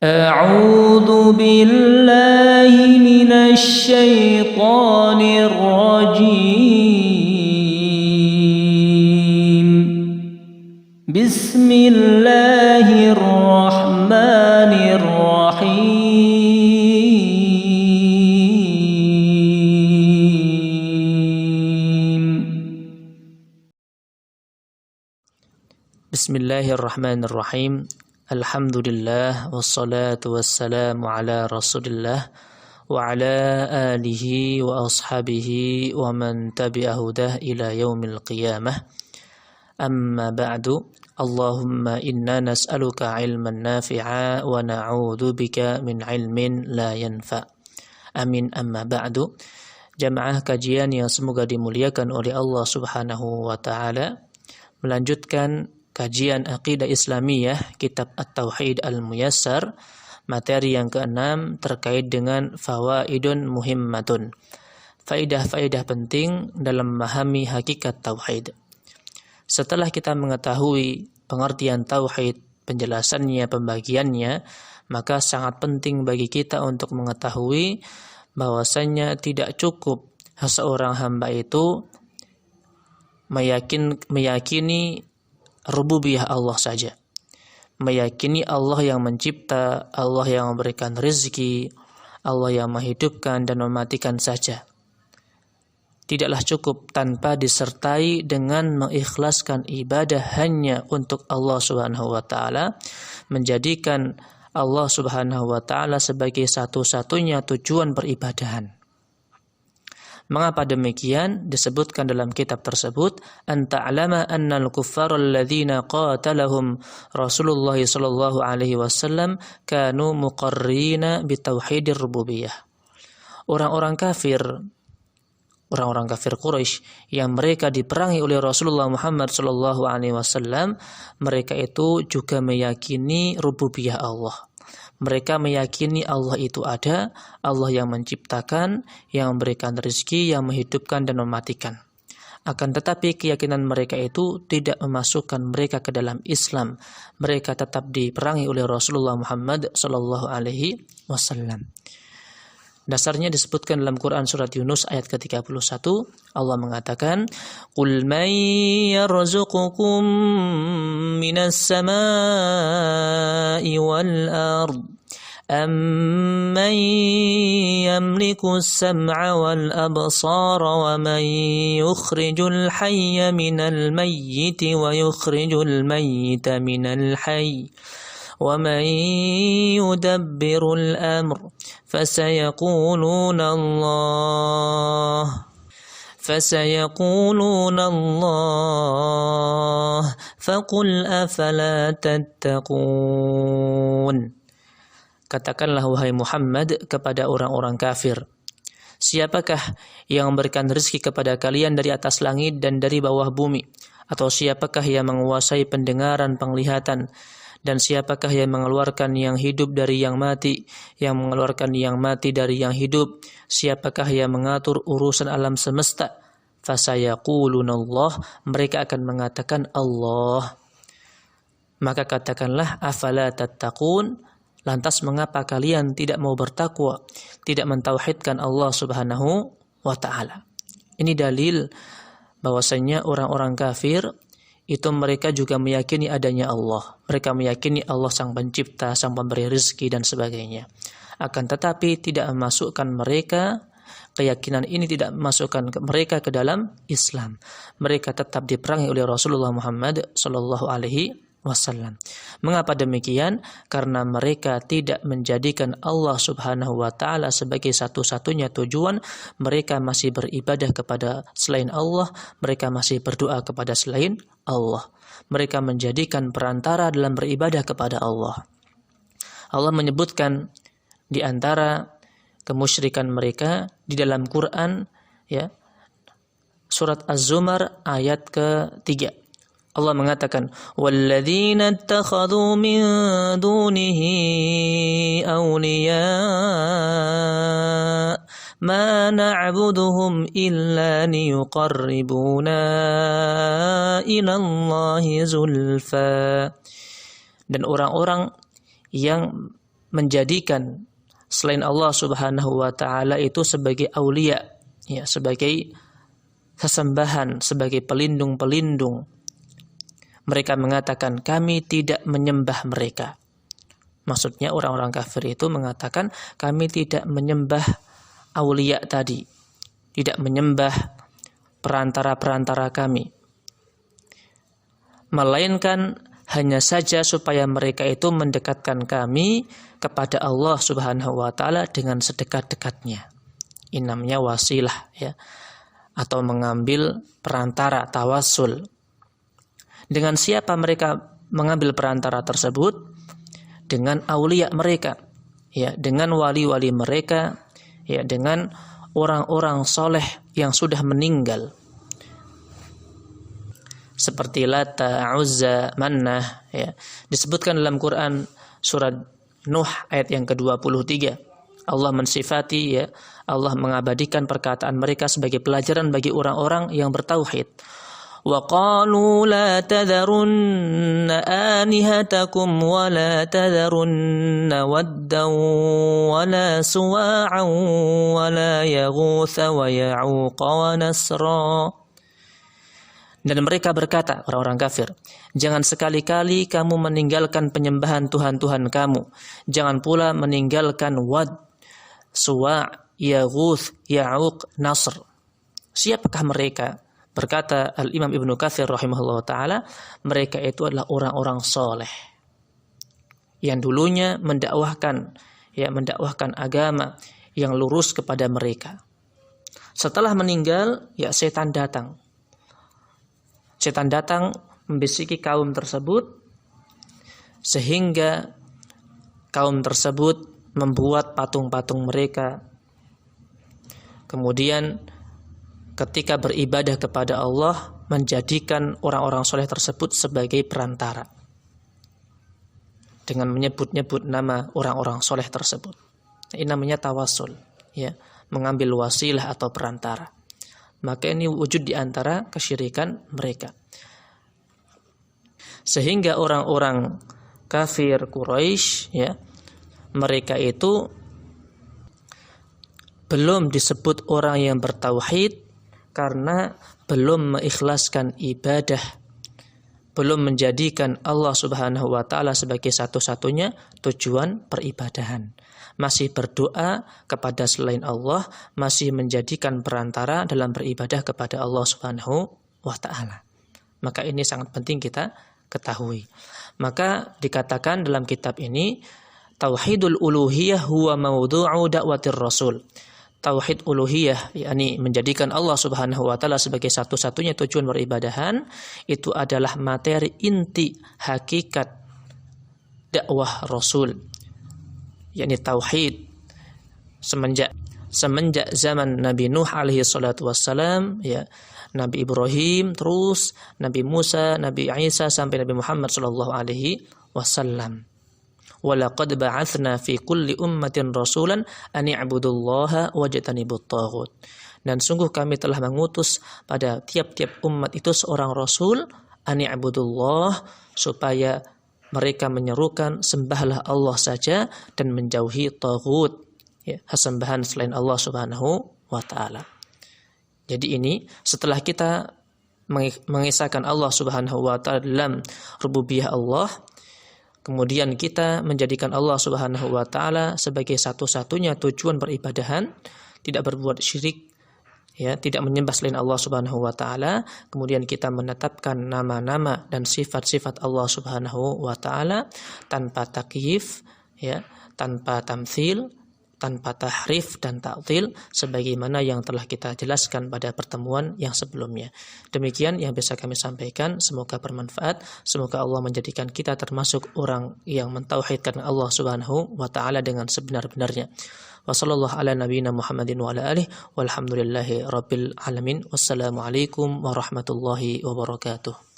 أعوذ بالله من الشيطان الرجيم بسم الله الرحمن الرحيم بسم الله الرحمن الرحيم Alhamdulillah wassalatu wassalamu ala rasulillah wa ala alihi wa ashabihi wa man tabi'ahudah ila yaumil qiyamah. Amma ba'du. Allahumma inna nas'aluka ilman nafi'a wa na'udzu bika min ilmin la yanfa'. Amin. Amma ba'du. Jamaah kajian yang semoga dimuliakan oleh Allah Subhanahu wa taala, melanjutkan kajian Aqidah Islamiyah Kitab At-Tauhid Al-Muyassar, materi yang ke-6 terkait dengan fawaidun muhimmatun, faidah-faidah penting dalam memahami hakikat tauhid. Setelah kita mengetahui pengertian tauhid, penjelasannya, pembagiannya, maka sangat penting bagi kita untuk mengetahui bahwasannya tidak cukup seorang hamba itu meyakini rububiyah Allah saja, meyakini Allah yang mencipta, Allah yang memberikan rezeki, Allah yang menghidupkan dan mematikan saja. Tidaklah cukup tanpa disertai dengan mengikhlaskan ibadah hanya untuk Allah Subhanahu wa taala, menjadikan Allah Subhanahu wa taala sebagai satu-satunya tujuan peribadahan. Mengapa demikian? Disebutkan dalam kitab tersebut, anta'lama annal kuffara alladhina qatalahum Rasulullah sallallahu alaihi wasallam kanu muqarrina bitauhidir rububiyah. Orang-orang kafir Quraisy yang mereka diperangi oleh Rasulullah Muhammad sallallahu alaihi wasallam, mereka itu juga meyakini rububiyah Allah. Mereka meyakini Allah itu ada, Allah yang menciptakan, yang memberikan rezeki, yang menghidupkan dan mematikan. Akan tetapi keyakinan mereka itu tidak memasukkan mereka ke dalam Islam. Mereka tetap diperangi oleh Rasulullah Muhammad sallallahu alaihi wasallam. Dasarnya disebutkan dalam Quran surat Yunus ayat ke-31, Allah mengatakan, "Qul man yarzuqukum minas samaa'i wal ard amman yamliku as-sam'a wal absara wa man yukhrijul hayya minal mayyiti wa yukhrijul mayyita minal hayy وَمَنْ يُدَبِّرُ الْأَمْرَ فَسَيَقُولُونَ اللَّهُ فَقُلْ أَفَلَا تَتَّقُونَ. Katakanlah wahai Muhammad kepada orang-orang kafir, siapakah yang memberikan rezeki kepada kalian dari atas langit dan dari bawah bumi? Atau siapakah yang menguasai pendengaran, penglihatan? Dan siapakah yang mengeluarkan yang hidup dari yang mati, yang mengeluarkan yang mati dari yang hidup? Siapakah yang mengatur urusan alam semesta? Fasayaqulunallah, mereka akan mengatakan Allah. Maka katakanlah, afala tattaqun, lantas mengapa kalian tidak mau bertakwa, tidak mentauhidkan Allah Subhanahu wa taala? Ini dalil bahwasanya orang-orang kafir itu mereka juga meyakini adanya Allah. Mereka meyakini Allah sang pencipta, sang pemberi rezeki dan sebagainya. Akan tetapi tidak memasukkan mereka, keyakinan ini tidak memasukkan mereka ke dalam Islam. Mereka tetap diperangi oleh Rasulullah Muhammad sallallahu alaihi wasallam. Mengapa demikian? Karena mereka tidak menjadikan Allah Subhanahu wa taala sebagai satu-satunya tujuan. Mereka masih beribadah kepada selain Allah, mereka masih berdoa kepada selain Allah. Mereka menjadikan perantara dalam beribadah kepada Allah. Allah menyebutkan di antara kemusyrikan mereka di dalam Quran, ya, surat Az-Zumar ayat ke-3. Allah mengatakan, "Walladzina ittakhadhu min dunihi awliya ما نعبدهم إلا ليقربونا إلى الله زلفى. Dan orang-orang yang menjadikan selain Allah Subhanahu wa taala itu sebagai aulia, ya, sebagai sesembahan, sebagai pelindung-pelindung. Mereka mengatakan kami tidak menyembah mereka. Maksudnya orang-orang kafir itu mengatakan kami tidak menyembah aulia tadi, tidak menyembah perantara-perantara kami, melainkan hanya saja supaya mereka itu mendekatkan kami kepada Allah Subhanahu wa taala dengan sedekat-dekatnya. Ini namanya wasilah, ya, atau mengambil perantara, tawassul. Dengan siapa mereka mengambil perantara tersebut? Dengan aulia mereka, ya, dengan wali-wali mereka, ya, dengan orang-orang soleh yang sudah meninggal. Seperti Lata, Uzza, Mannah, ya. Disebutkan dalam Quran surat Nuh ayat yang ke-23. Allah mensifati, ya, Allah mengabadikan perkataan mereka sebagai pelajaran bagi orang-orang yang bertauhid. Wa qalu la tadharunna alihatakum wa la tadharunna waddan wa la suwa'an wa la yaghutha wa ya'uqa wa nasra. Dan mereka berkata, orang-orang kafir, jangan sekali-kali kamu meninggalkan penyembahan Tuhan-Tuhan kamu. Jangan pula meninggalkan Wad, Suwa', Yaghuth, Ya'uq, Nasr. Siapakah mereka? Berkata Al-Imam Ibnu Katsir rahimahullah ta'ala, mereka itu adalah orang-orang soleh yang dulunya mendakwahkan agama yang lurus kepada mereka. Setelah meninggal, ya, setan datang. Setan datang membisiki kaum tersebut sehingga kaum tersebut membuat patung-patung mereka. Kemudian ketika beribadah kepada Allah, menjadikan orang-orang soleh tersebut sebagai perantara dengan menyebut-nyebut nama orang-orang soleh tersebut. Ini namanya tawassul, ya, mengambil wasilah atau perantara. Maka ini wujud di antara kesyirikan mereka. Sehingga orang-orang kafir Quraisy, ya, mereka itu belum disebut orang yang bertauhid karena belum mengikhlaskan ibadah, belum menjadikan Allah Subhanahu wa taala sebagai satu-satunya tujuan peribadahan. Masih berdoa kepada selain Allah, masih menjadikan perantara dalam beribadah kepada Allah Subhanahu wa taala. Maka ini sangat penting kita ketahui. Maka dikatakan dalam kitab ini, tauhidul uluhiyah huwa mawdu'u da'watir rasul. Tauhid uluhiyah, yakni menjadikan Allah Subhanahu wa taala sebagai satu-satunya tujuan beribadahan, itu adalah materi inti hakikat dakwah Rasul. Yakni tauhid semenjak zaman Nabi Nuh alaihi salatu wassalam, ya, Nabi Ibrahim, terus Nabi Musa, Nabi Isa sampai Nabi Muhammad sallallahu alaihi wasallam. Walaqad ba'atsna fi kulli ummatin rasulan an i'budullaha wajtanibut taghut. Dan sungguh kami telah mengutus pada tiap-tiap umat itu seorang rasul, an i'budullah, supaya mereka menyerukan sembahlah Allah saja dan menjauhi taghut, ya, sesembahan selain Allah Subhanahu wa taala. Jadi ini setelah kita mengisahkan Allah Subhanahu wa taala dalam rububiyah Allah, kemudian kita menjadikan Allah Subhanahu wa taala sebagai satu-satunya tujuan beribadahan, tidak berbuat syirik, ya, tidak menyembah selain Allah Subhanahu wa taala. Kemudian kita menetapkan nama-nama dan sifat-sifat Allah Subhanahu wa taala tanpa takyif, ya, tanpa tamtsil, tanpa tahrif dan ta'til, sebagaimana yang telah kita jelaskan pada pertemuan yang sebelumnya. Demikian yang bisa kami sampaikan, semoga bermanfaat. Semoga Allah menjadikan kita termasuk orang yang mentauhidkan Allah Subhanahu wa taala dengan sebenar-benarnya. Wassallallahu ala nabiyyina Muhammadin wa ala alihi walhamdulillahi rabbil alamin. Wassalamualaikum warahmatullahi wabarakatuh.